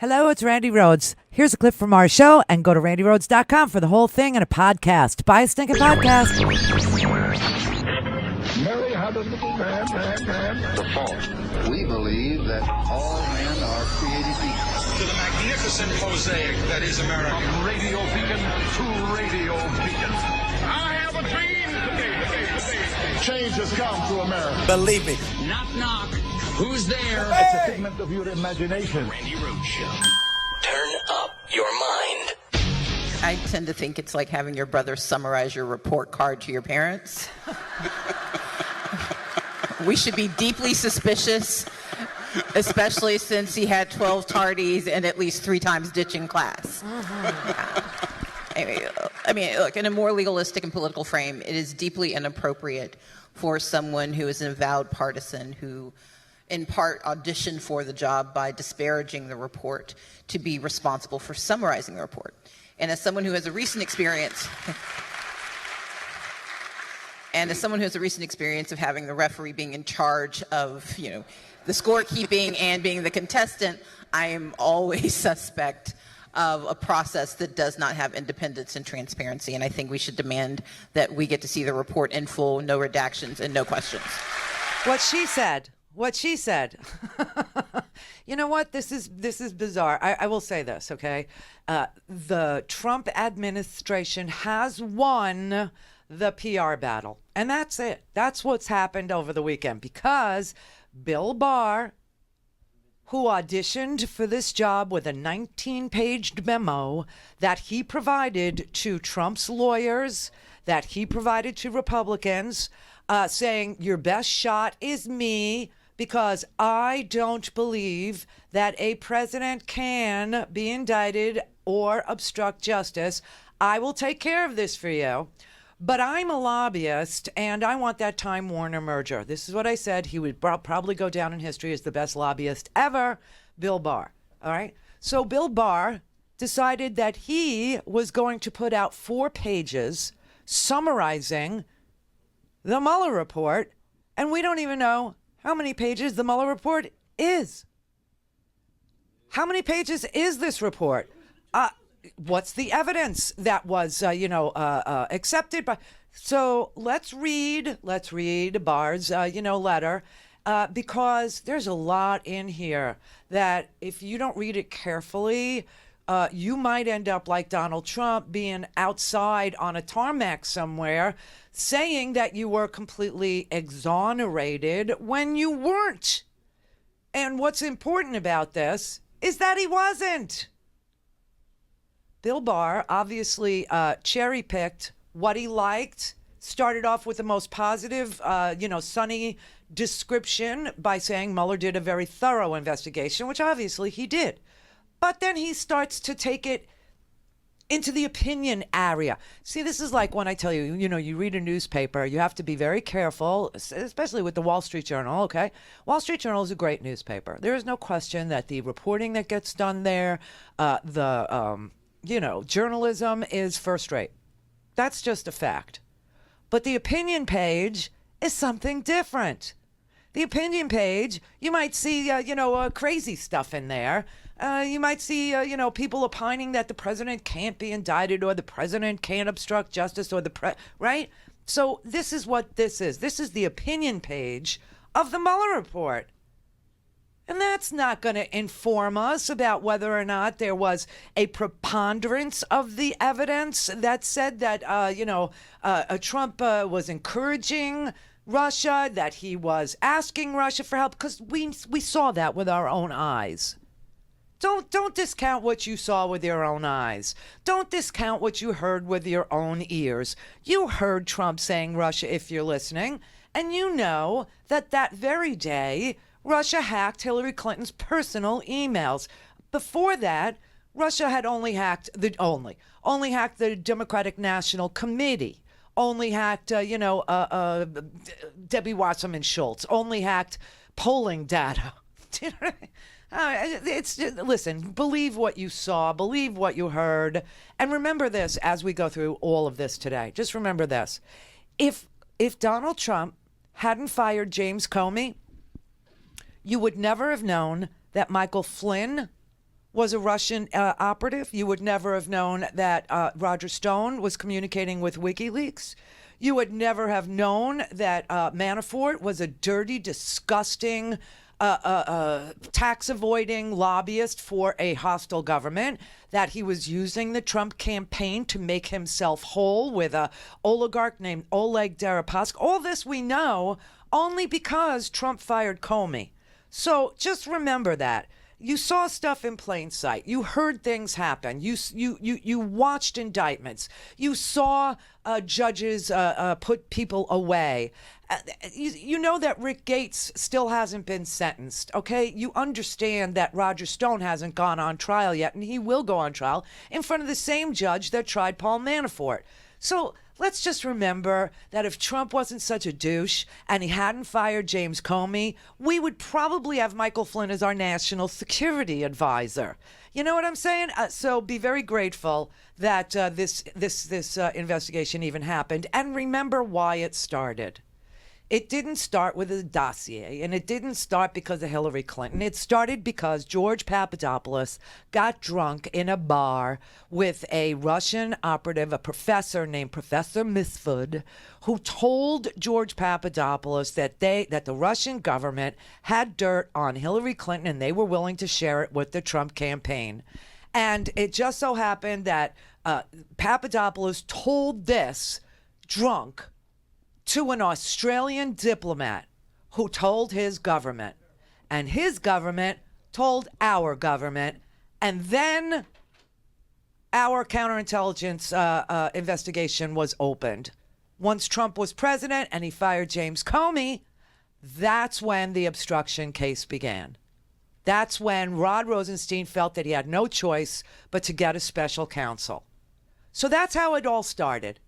Hello, it's Randi Rhodes. Here's a clip from our show, and go to randyrhodes.com for the whole thing and a podcast. Buy a stinking podcast. Mary had a little man. The fault. We believe that all men are created equal. To the magnificent mosaic that is America. From radio beacon to radio beacon. I have a dream today. Change has come to America. Believe me. Knock, knock. Who's there? It's a figment of your imagination. Randi Rhodes Show. Turn up your mind. I tend to think it's like having your brother summarize your report card to your parents. We should be deeply suspicious, especially since he had 12 tardies and at least 3 times ditching class. I mean, look, in a more legalistic and political frame, it is deeply inappropriate for someone who is an avowed partisan who in part auditioned for the job by disparaging the report to be responsible for summarizing the report. And as someone who has a recent experience of having the referee being in charge of, the scorekeeping and being the contestant, I am always suspect of a process that does not have independence and transparency. And I think we should demand that we get to see the report in full, no redactions and no questions. What she said. You know what? This is bizarre. I will say this, okay? The Trump administration has won the PR battle. And that's it. That's what's happened over the weekend. Because Bill Barr, who auditioned for this job with a 19-page memo that he provided to Trump's lawyers, that he provided to Republicans, saying, your best shot is me, because I don't believe that a president can be indicted or obstruct justice. I will take care of this for you. But I'm a lobbyist, and I want that Time Warner merger. This is what I said. He would probably go down in history as the best lobbyist ever, Bill Barr. All right? So Bill Barr decided that he was going to put out 4 pages summarizing the Mueller report, and we don't even know how many pages the Mueller report is. How many pages is this report? What's the evidence that was, accepted by? So let's read Barr's, letter, because there's a lot in here that if you don't read it carefully, you might end up like Donald Trump being outside on a tarmac somewhere saying that you were completely exonerated when you weren't. And what's important about this is that he wasn't. Bill Barr obviously cherry-picked what he liked, started off with the most positive, sunny description by saying Mueller did a very thorough investigation, which obviously he did. But then he starts to take it into the opinion area. See, this is like when I tell you, you read a newspaper, you have to be very careful, especially with the Wall Street Journal, okay? Wall Street Journal is a great newspaper. There is no question that the reporting that gets done there, journalism is first rate. That's just a fact. But the opinion page is something different. The opinion page, you might see, crazy stuff in there. You might see, people opining that the president can't be indicted or the president can't obstruct justice or right? So this is what this is. This is the opinion page of the Mueller report. And that's not going to inform us about whether or not there was a preponderance of the evidence that said that, Trump was encouraging Russia, that he was asking Russia for help, because we saw that with our own eyes. Don't discount what you saw with your own eyes. Don't discount what you heard with your own ears. You heard Trump saying Russia, if you're listening, and you know that very day Russia hacked Hillary Clinton's personal emails. Before that, Russia had only hacked the Democratic National Committee, only hacked Debbie Wasserman Schultz, only hacked polling data. Listen, believe what you saw, believe what you heard, and remember this as we go through all of this today. Just remember this. If Donald Trump hadn't fired James Comey, you would never have known that Michael Flynn was a Russian operative. You would never have known that Roger Stone was communicating with WikiLeaks. You would never have known that Manafort was a dirty, disgusting, tax-avoiding lobbyist for a hostile government, that he was using the Trump campaign to make himself whole with a oligarch named Oleg Deripaska. All this we know only because Trump fired Comey. So just remember that. You saw stuff in plain sight. You heard things happen. You watched indictments. You saw judges put people away. You know that Rick Gates still hasn't been sentenced, okay? You understand that Roger Stone hasn't gone on trial yet, and he will go on trial in front of the same judge that tried Paul Manafort. So let's just remember that if Trump wasn't such a douche and he hadn't fired James Comey, we would probably have Michael Flynn as our national security advisor. You know what I'm saying? So be very grateful that this investigation even happened, and remember why it started. It didn't start with a dossier, and it didn't start because of Hillary Clinton. It started because George Papadopoulos got drunk in a bar with a Russian operative, a professor named Professor Misfud, who told George Papadopoulos that the Russian government had dirt on Hillary Clinton and they were willing to share it with the Trump campaign. And it just so happened that Papadopoulos told this drunk to an Australian diplomat who told his government, and his government told our government, and then our counterintelligence investigation was opened. Once Trump was president and he fired James Comey, that's when the obstruction case began. That's when Rod Rosenstein felt that he had no choice but to get a special counsel. So that's how it all started.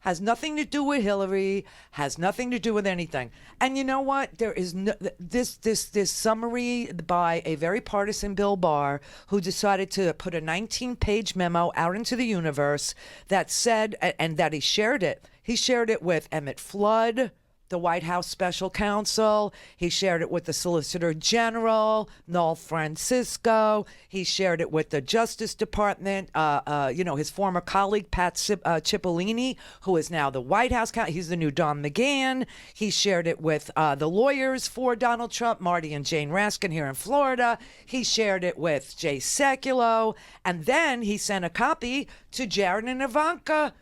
Has nothing to do with Hillary, has nothing to do with anything. And you know what? There is this summary by a very partisan Bill Barr, who decided to put a 19-page memo out into the universe that said, and that he shared it with Emmett Flood, the White House special counsel. He shared it with the Solicitor General, Noel Francisco. He shared it with the Justice Department, his former colleague, Pat Cipollini, who is now the White House counsel. He's the new Don McGahn. He shared it with the lawyers for Donald Trump, Marty and Jane Raskin here in Florida. He shared it with Jay Sekulow. And then he sent a copy to Jared and Ivanka,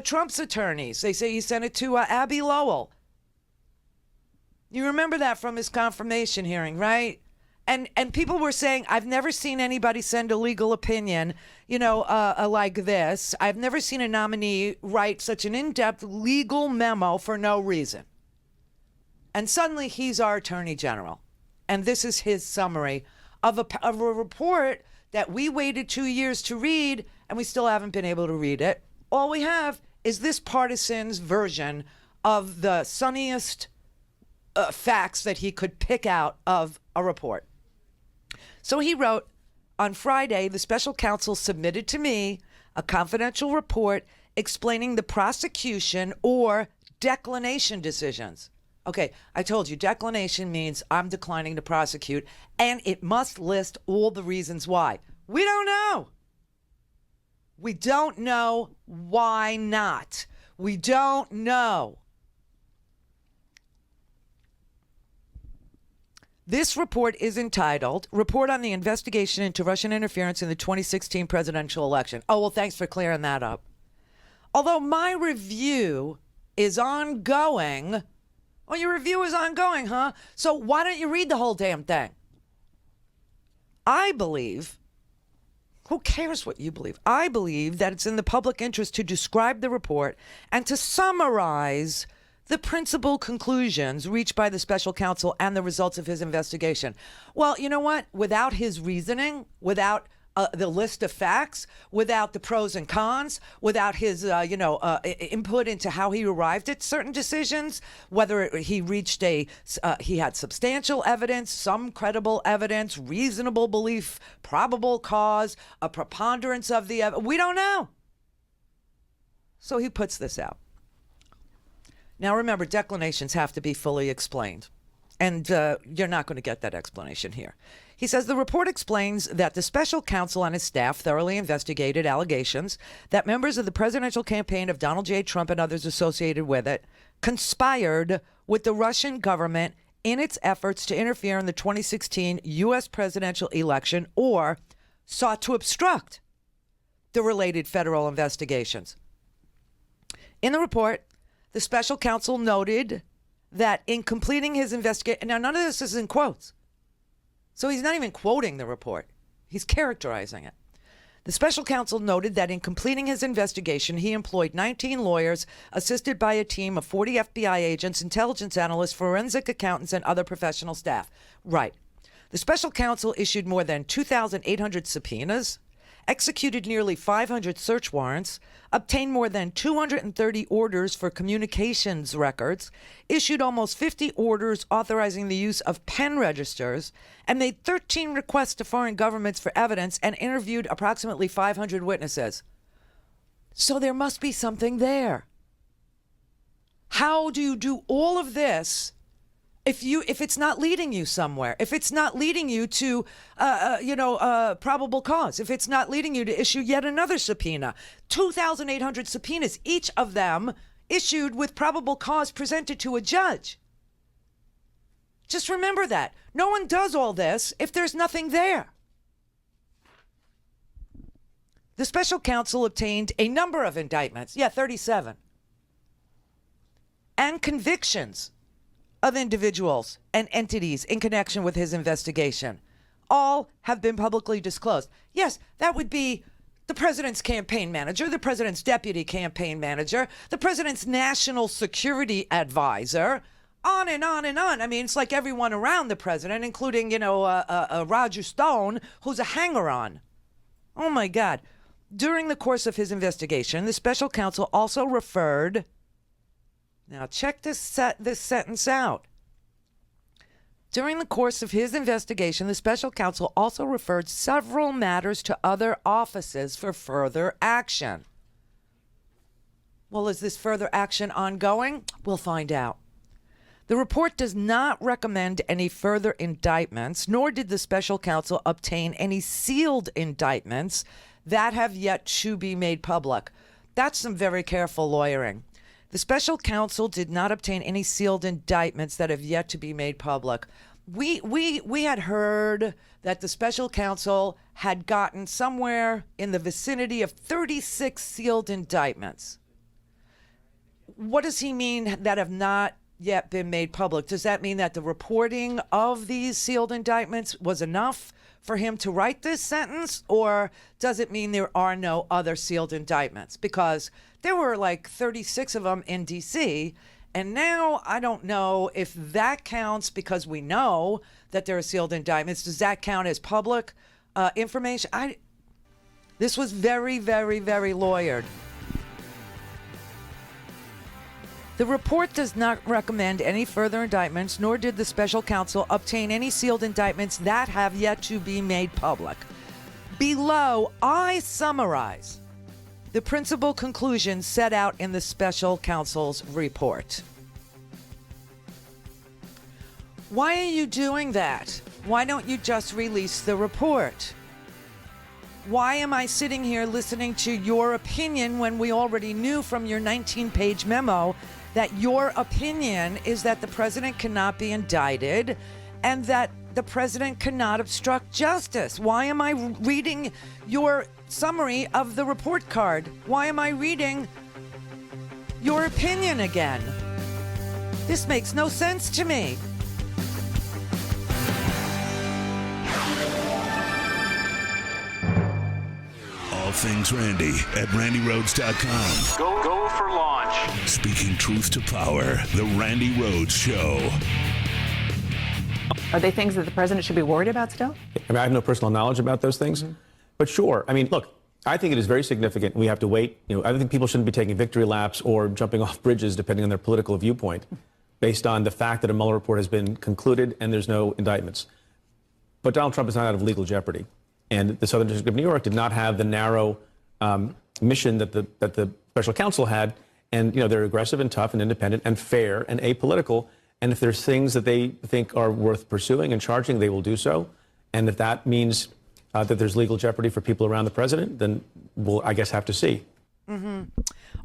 Trump's attorneys. They say he sent it to Abby Lowell. You remember that from his confirmation hearing, right? And people were saying, I've never seen anybody send a legal opinion, like this. I've never seen a nominee write such an in-depth legal memo for no reason. And suddenly he's our attorney general. And this is his summary of a report that we waited 2 years to read, and we still haven't been able to read it. All we have is this partisan's version of the sunniest facts that he could pick out of a report. So he wrote, on Friday, the special counsel submitted to me a confidential report explaining the prosecution or declination decisions. Okay, I told you, declination means I'm declining to prosecute, and it must list all the reasons why. We don't know. We don't know why not. We don't know. This report is entitled, Report on the Investigation into Russian Interference in the 2016 Presidential Election. Oh, well, thanks for clearing that up. Although my review is ongoing. Oh, your review is ongoing, huh? So why don't you read the whole damn thing? I believe, who cares what you believe? I believe that it's in the public interest to describe the report and to summarize the principal conclusions reached by the special counsel and the results of his investigation. Well, you know what? Without his reasoning, without the list of facts, without the pros and cons, without his, input into how he arrived at certain decisions, whether he reached he had substantial evidence, some credible evidence, reasonable belief, probable cause, a preponderance of the evidence, we don't know. So he puts this out. Now, remember, declinations have to be fully explained, and you're not going to get that explanation here. He says the report explains that the special counsel and his staff thoroughly investigated allegations that members of the presidential campaign of Donald J. Trump and others associated with it conspired with the Russian government in its efforts to interfere in the 2016 U.S. presidential election or sought to obstruct the related federal investigations. In the report, the special counsel noted that in completing his investigation, now none of this is in quotes, so he's not even quoting the report. He's characterizing it. The special counsel noted that in completing his investigation, he employed 19 lawyers, assisted by a team of 40 FBI agents, intelligence analysts, forensic accountants, and other professional staff. Right. The special counsel issued more than 2,800 subpoenas, executed nearly 500 search warrants, obtained more than 230 orders for communications records, issued almost 50 orders authorizing the use of pen registers, and made 13 requests to foreign governments for evidence and interviewed approximately 500 witnesses. So there must be something there. How do you do all of this if it's not leading you somewhere, if it's not leading you to, probable cause, if it's not leading you to issue yet another subpoena? 2,800 subpoenas, each of them issued with probable cause presented to a judge. Just remember that. No one does all this if there's nothing there. The special counsel obtained a number of indictments, 37, and convictions of individuals and entities in connection with his investigation. All have been publicly disclosed. Yes, that would be the president's campaign manager, the president's deputy campaign manager, the president's national security advisor, on and on and on. I mean, it's like everyone around the president, including, Roger Stone, who's a hanger-on. Oh, my God. During the course of his investigation, the special counsel also referred... Now, check this sentence out. During the course of his investigation, the special counsel also referred several matters to other offices for further action. Well, is this further action ongoing? We'll find out. The report does not recommend any further indictments, nor did the special counsel obtain any sealed indictments that have yet to be made public. That's some very careful lawyering. The special counsel did not obtain any sealed indictments that have yet to be made public. We had heard that the special counsel had gotten somewhere in the vicinity of 36 sealed indictments. What does he mean that have not yet been made public? Does that mean that the reporting of these sealed indictments was enough for him to write this sentence, or does it mean there are no other sealed indictments? Because there were like 36 of them in D.C., and now I don't know if that counts because we know that there are sealed indictments. Does that count as public information? This was very, very, very lawyered. The report does not recommend any further indictments, nor did the special counsel obtain any sealed indictments that have yet to be made public. Below, I summarize the principal conclusions set out in the special counsel's report. Why are you doing that? Why don't you just release the report? Why am I sitting here listening to your opinion when we already knew from your 19-page memo that your opinion is that the president cannot be indicted and that the president cannot obstruct justice? Why am I reading your summary of the report card? Why am I reading your opinion again? This makes no sense to me. All things Randi at RandiRhodes.com. Go for launch. Speaking truth to power, the Randi Rhodes Show. Are they things that the president should be worried about still? I mean, I have no personal knowledge about those things, but sure. I mean, look, I think it is very significant. We have to wait. I think people shouldn't be taking victory laps or jumping off bridges, depending on their political viewpoint, based on the fact that a Mueller report has been concluded and there's no indictments. But Donald Trump is not out of legal jeopardy. And the Southern District of New York did not have the narrow mission that the special counsel had. And, they're aggressive and tough and independent and fair and apolitical. And if there's things that they think are worth pursuing and charging, they will do so. And if that means that there's legal jeopardy for people around the president, then we'll, I guess, have to see.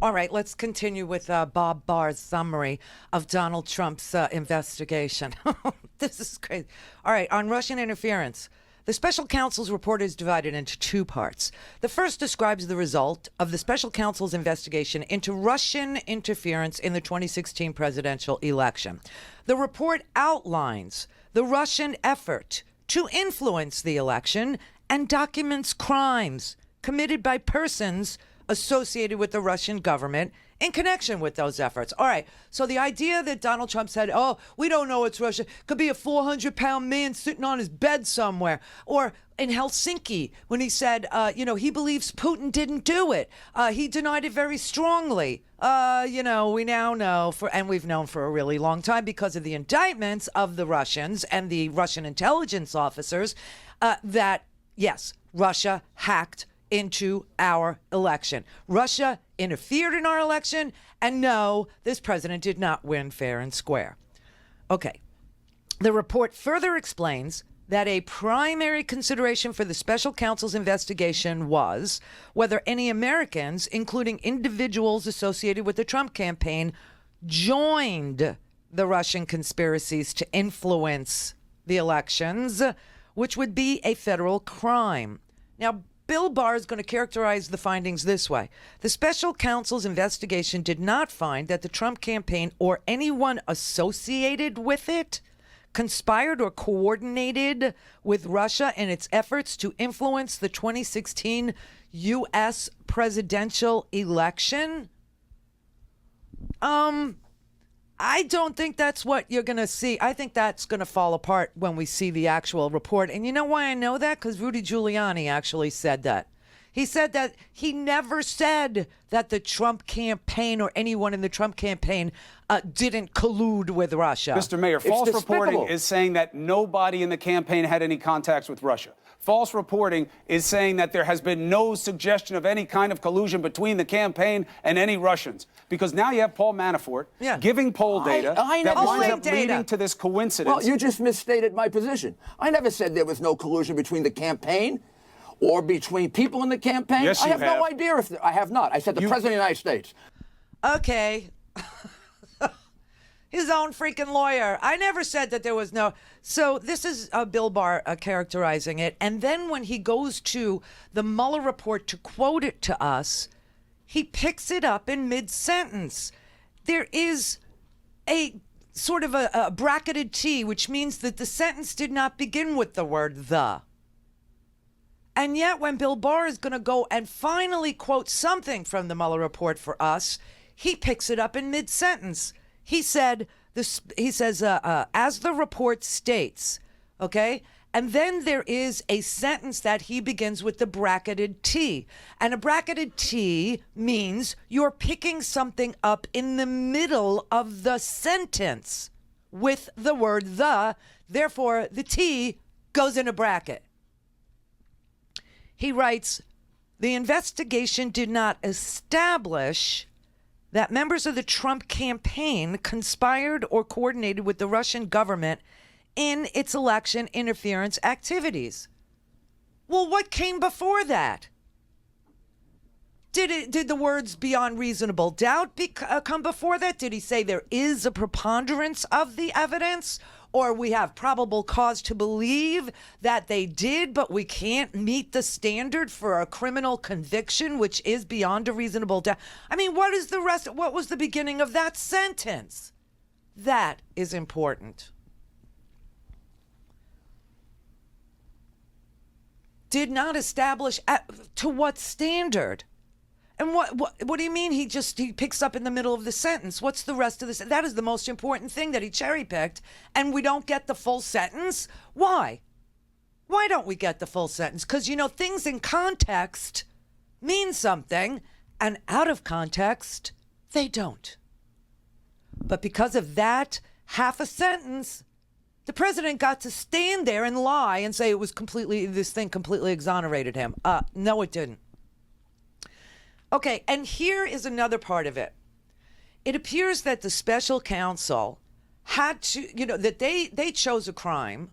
All right, let's continue with Bob Barr's summary of Donald Trump's investigation. This is crazy. All right, on Russian interference. The special counsel's report is divided into two parts. The first describes the result of the special counsel's investigation into Russian interference in the 2016 presidential election. The report outlines the Russian effort to influence the election and documents crimes committed by persons associated with the Russian government in connection with those efforts. All right, so the idea that Donald Trump said, oh, we don't know it's Russia, could be a 400-pound man sitting on his bed somewhere. Or in Helsinki, when he said, he believes Putin didn't do it. He denied it very strongly. We now know, and we've known for a really long time because of the indictments of the Russians and the Russian intelligence officers, that, yes, Russia hacked into our election. Russia interfered in our election, and no, this president did not win fair and square. Okay. The report further explains that a primary consideration for the special counsel's investigation was whether any Americans, including individuals associated with the Trump campaign, joined the Russian conspiracies to influence the elections, which would be a federal crime. Now, Bill Barr is going to characterize the findings this way. The special counsel's investigation did not find that the Trump campaign or anyone associated with it conspired or coordinated with Russia in its efforts to influence the 2016 U.S. presidential election. I don't think that's what you're going to see. I think that's going to fall apart when we see the actual report. And you know why I know that? Because Rudy Giuliani actually said that. He said that he never said that the Trump campaign or anyone in the Trump campaign didn't collude with Russia. Mr. Mayor, false reporting is saying that nobody in the campaign had any contacts with Russia. False reporting is saying that there has been no suggestion of any kind of collusion between the campaign and any Russians. Because now you have Paul Manafort giving poll data that winds up leading to this coincidence. Well, you just misstated my position. I never said there was no collusion between the campaign or between people in the campaign. Yes, I have no idea if I have not. I said the President of the United States. Okay. His own freaking lawyer. I never said that there was no. So this is Bill Barr characterizing it. And then when he goes to the Mueller report to quote it to us, he picks it up in mid-sentence. There is a sort of a bracketed T, which means that the sentence did not begin with the word the. And yet when Bill Barr is going to go and finally quote something from the Mueller report for us, he picks it up in mid-sentence. He said, as the report states, okay? And then there is a sentence that he begins with the bracketed T. And a bracketed T means you're picking something up in the middle of the sentence with the word the. Therefore, the T goes in a bracket. He writes, the investigation did not establish that members of the Trump campaign conspired or coordinated with the Russian government in its election interference activities. Well, what came before that? Did the words beyond reasonable doubt come before that? Did he say there is a preponderance of the evidence? Or we have probable cause to believe that they did, but we can't meet the standard for a criminal conviction, which is beyond a reasonable doubt. I mean, what is the rest? What was the beginning of that sentence? That is important. Did not establish to what standard? And what do you mean he picks up in the middle of the sentence? What's the rest of this? That is the most important thing that he cherry-picked, and we don't get the full sentence? Why? Why don't we get the full sentence? Because, things in context mean something, and out of context, they don't. But because of that half a sentence, the president got to stand there and lie and say this thing completely exonerated him. No, it didn't. Okay, and here is another part of it. It appears that the special counsel had to, that they chose a crime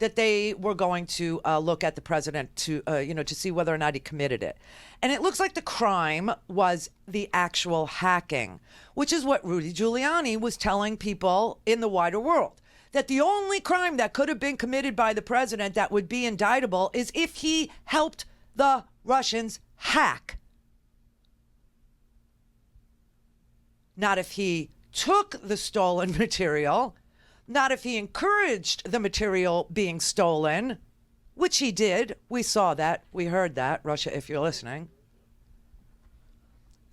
that they were going to look at the president to see whether or not he committed it. And it looks like the crime was the actual hacking, which is what Rudy Giuliani was telling people in the wider world, that the only crime that could have been committed by the president that would be indictable is if he helped the Russians hack. Not if he took the stolen material, not if he encouraged the material being stolen, which he did. We saw that. We heard that. Russia, if you're listening.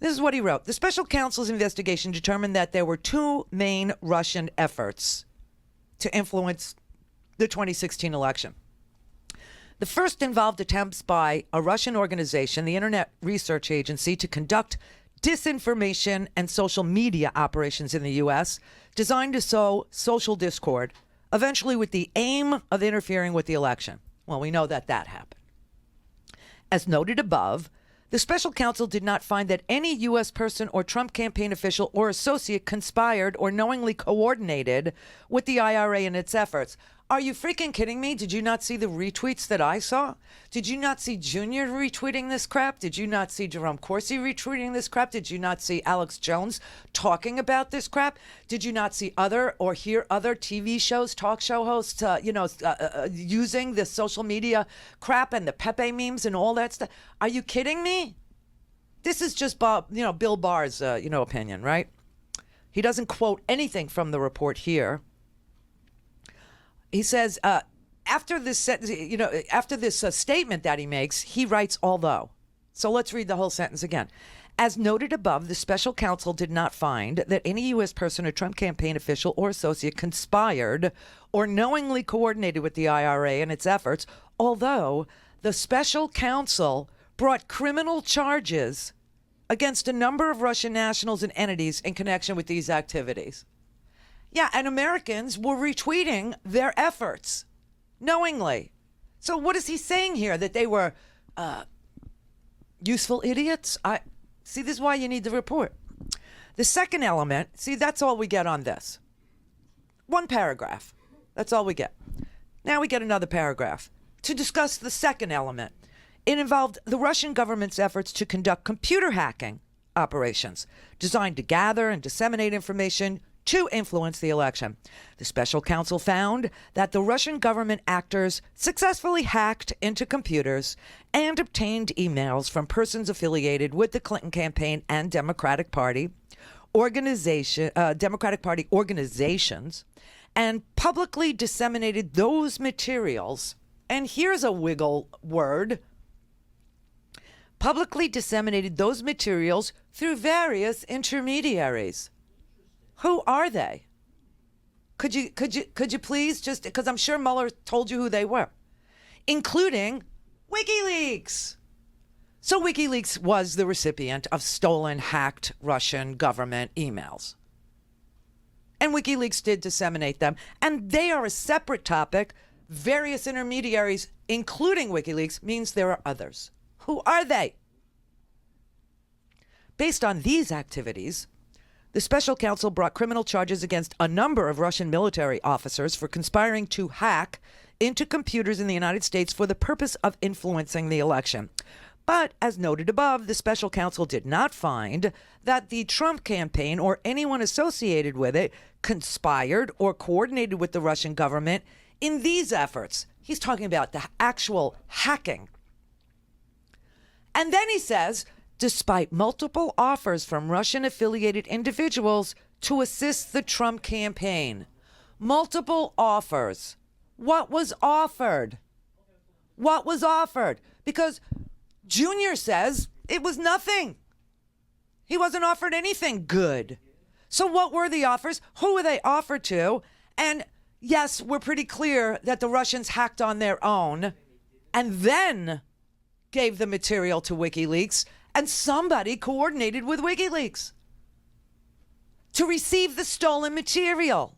This is what he wrote. The special counsel's investigation determined that there were two main Russian efforts to influence the 2016 election. The first involved attempts by a Russian organization, the Internet Research Agency, to conduct disinformation and social media operations in the U.S. designed to sow social discord, eventually with the aim of interfering with the election. Well, we know that happened. As noted above, the special counsel did not find that any U.S. person or Trump campaign official or associate conspired or knowingly coordinated with the IRA in its efforts. Are you freaking kidding me? Did you not see the retweets that I saw? Did you not see Junior retweeting this crap? Did you not see Jerome Corsi retweeting this crap? Did you not see Alex Jones talking about this crap? Did you not see or hear other TV shows, talk show hosts, using this social media crap and the Pepe memes and all that stuff? Are you kidding me? This is just Bill Barr's, opinion, right? He doesn't quote anything from the report here. He says, after this statement that he makes, he writes, although. So let's read the whole sentence again. As noted above, the special counsel did not find that any U.S. person or Trump campaign official or associate conspired or knowingly coordinated with the IRA and its efforts, although the special counsel brought criminal charges against a number of Russian nationals and entities in connection with these activities. Yeah, and Americans were retweeting their efforts knowingly. So what is he saying here? That they were useful idiots? See, this is why you need the report. The second element, see, that's all we get on this. One paragraph. That's all we get. Now we get another paragraph to discuss the second element. It involved the Russian government's efforts to conduct computer hacking operations designed to gather and disseminate information to influence the election. The special counsel found that the Russian government actors successfully hacked into computers and obtained emails from persons affiliated with the Clinton campaign and Democratic Party organizations, and publicly disseminated those materials. And here's a wiggle word. Publicly disseminated those materials through various intermediaries. Who are they? Could you please just, because I'm sure Mueller told you who they were, including WikiLeaks. So WikiLeaks was the recipient of stolen, hacked Russian government emails. And WikiLeaks did disseminate them. And they are a separate topic. Various intermediaries, including WikiLeaks, means there are others. Who are they? Based on these activities, the special counsel brought criminal charges against a number of Russian military officers for conspiring to hack into computers in the United States for the purpose of influencing the election. But as noted above, the special counsel did not find that the Trump campaign or anyone associated with it conspired or coordinated with the Russian government in these efforts. He's talking about the actual hacking. And then he says, despite multiple offers from Russian-affiliated individuals to assist the Trump campaign. Multiple offers. What was offered? What was offered? Because Junior says it was nothing. He wasn't offered anything good. So what were the offers? Who were they offered to? And yes, we're pretty clear that the Russians hacked on their own and then gave the material to WikiLeaks. And somebody coordinated with WikiLeaks to receive the stolen material.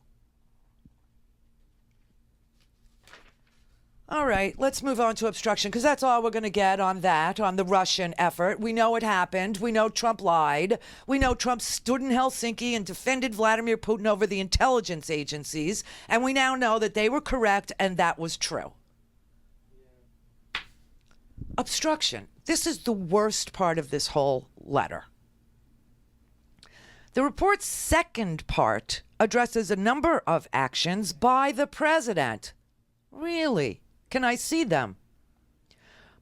All right, let's move on to obstruction, because that's all we're going to get on that, on the Russian effort. We know it happened. We know Trump lied. We know Trump stood in Helsinki and defended Vladimir Putin over the intelligence agencies. And we now know that they were correct and that was true. Obstruction. This is the worst part of this whole letter. The report's second part addresses a number of actions by the president. Really? Can I see them?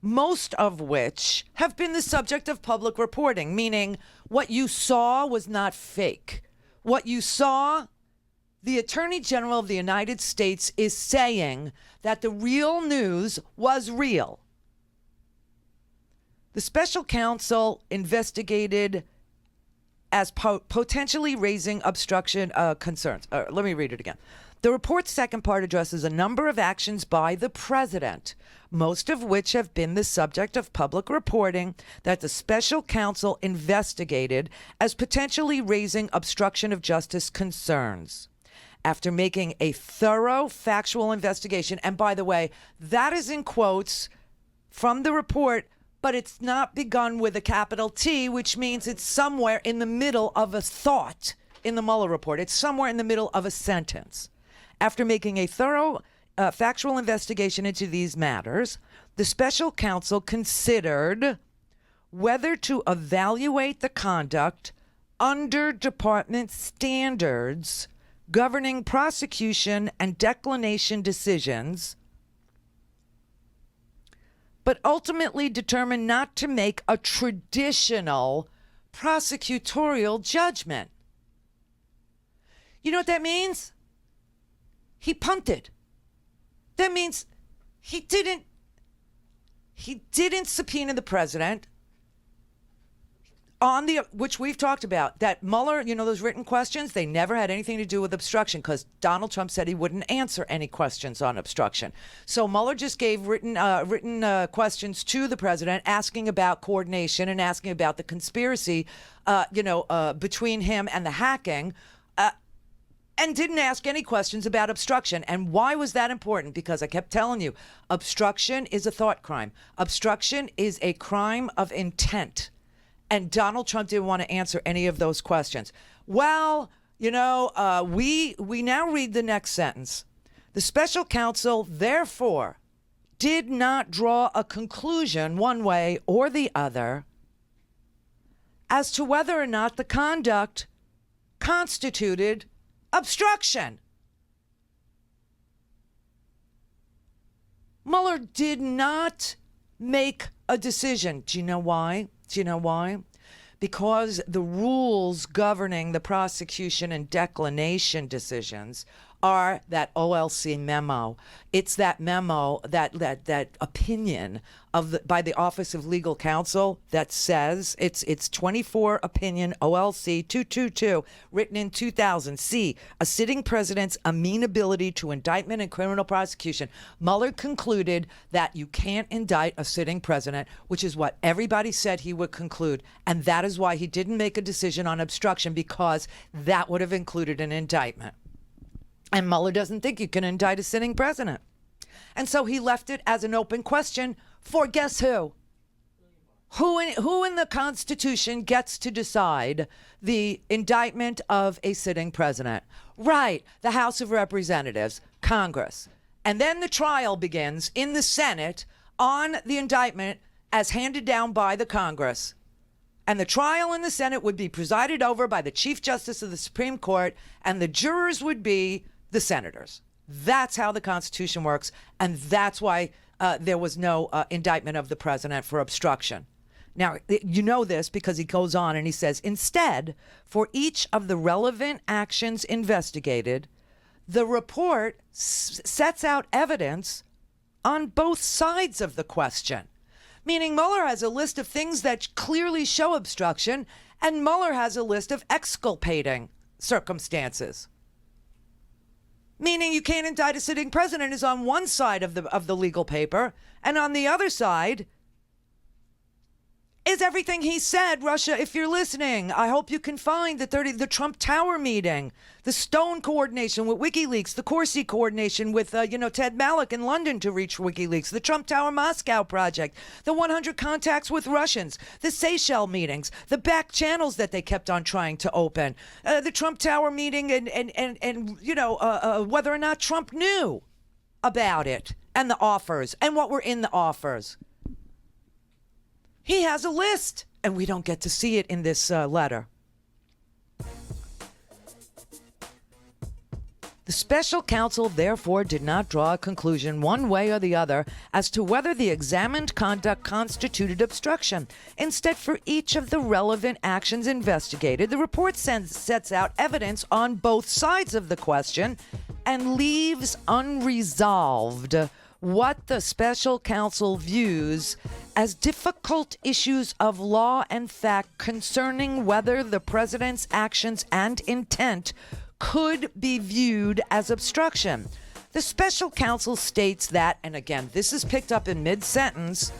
Most of which have been the subject of public reporting, meaning what you saw was not fake. What you saw, the Attorney General of the United States is saying that the real news was real. The special counsel investigated as potentially raising obstruction concerns. Let me read it again. The report's second part addresses a number of actions by the president, most of which have been the subject of public reporting that the special counsel investigated as potentially raising obstruction of justice concerns. After making a thorough factual investigation, and by the way, that is in quotes from the report, but it's not begun with a capital T, which means it's somewhere in the middle of a thought in the Mueller report. It's somewhere in the middle of a sentence. After making a thorough factual investigation into these matters, the special counsel considered whether to evaluate the conduct under department standards governing prosecution and declination decisions, but ultimately determined not to make a traditional prosecutorial judgment. You know what that means? He punted. That means he didn't subpoena the president on the, which we've talked about, that Mueller, you know, those written questions, they never had anything to do with obstruction because Donald Trump said he wouldn't answer any questions on obstruction. So Mueller just gave written questions to the president asking about coordination and asking about the conspiracy, between him and the hacking, and didn't ask any questions about obstruction. And why was that important? Because I kept telling you, obstruction is a thought crime. Obstruction is a crime of intent. And Donald Trump didn't want to answer any of those questions. Well, we now read the next sentence. The special counsel, therefore, did not draw a conclusion one way or the other as to whether or not the conduct constituted obstruction. Mueller did not make a decision. Do you know why? Because the rules governing the prosecution and declination decisions are that OLC memo. It's that memo, that opinion by the Office of Legal Counsel that says it's 24 opinion OLC 222 written in 2000. C, a sitting president's amenability to indictment and criminal prosecution. Mueller concluded that you can't indict a sitting president, which is what everybody said he would conclude. And that is why he didn't make a decision on obstruction, because that would have included an indictment. And Mueller doesn't think you can indict a sitting president. And so he left it as an open question for guess who? Who in the Constitution gets to decide the indictment of a sitting president? Right, the House of Representatives, Congress. And then the trial begins in the Senate on the indictment as handed down by the Congress. And the trial in the Senate would be presided over by the Chief Justice of the Supreme Court, and the jurors would be the senators. That's how the Constitution works, and that's why there was no indictment of the president for obstruction. Now, you know this because he goes on and he says, instead, for each of the relevant actions investigated, the report sets out evidence on both sides of the question. Meaning Mueller has a list of things that clearly show obstruction, and Mueller has a list of exculpating circumstances. Meaning you can't indict a sitting president is on one side of the legal paper, and on the other side Because everything he said, Russia, if you're listening, I hope you can find the Trump Tower meeting, the Stone coordination with WikiLeaks, the Corsi coordination with, Ted Malloch in London to reach WikiLeaks, the Trump Tower Moscow project, the 100 contacts with Russians, the Seychelles meetings, the back channels that they kept on trying to open, the Trump Tower meeting and whether or not Trump knew about it and the offers and what were in the offers. He has a list, and we don't get to see it in this letter. The special counsel therefore did not draw a conclusion one way or the other as to whether the examined conduct constituted obstruction. Instead, for each of the relevant actions investigated, the report sets out evidence on both sides of the question and leaves unresolved what the special counsel views as difficult issues of law and fact concerning whether the president's actions and intent could be viewed as obstruction. The special counsel states that, and again, this is picked up in mid-sentence,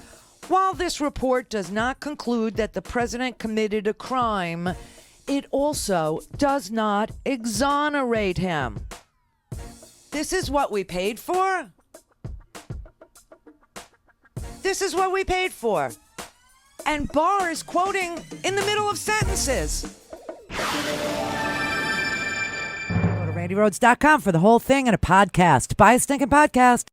while this report does not conclude that the president committed a crime, it also does not exonerate him. This is what we paid for? This is what we paid for. And Barr is quoting in the middle of sentences. Go to RandiRhodes.com for the whole thing and a podcast. Buy a stinking podcast.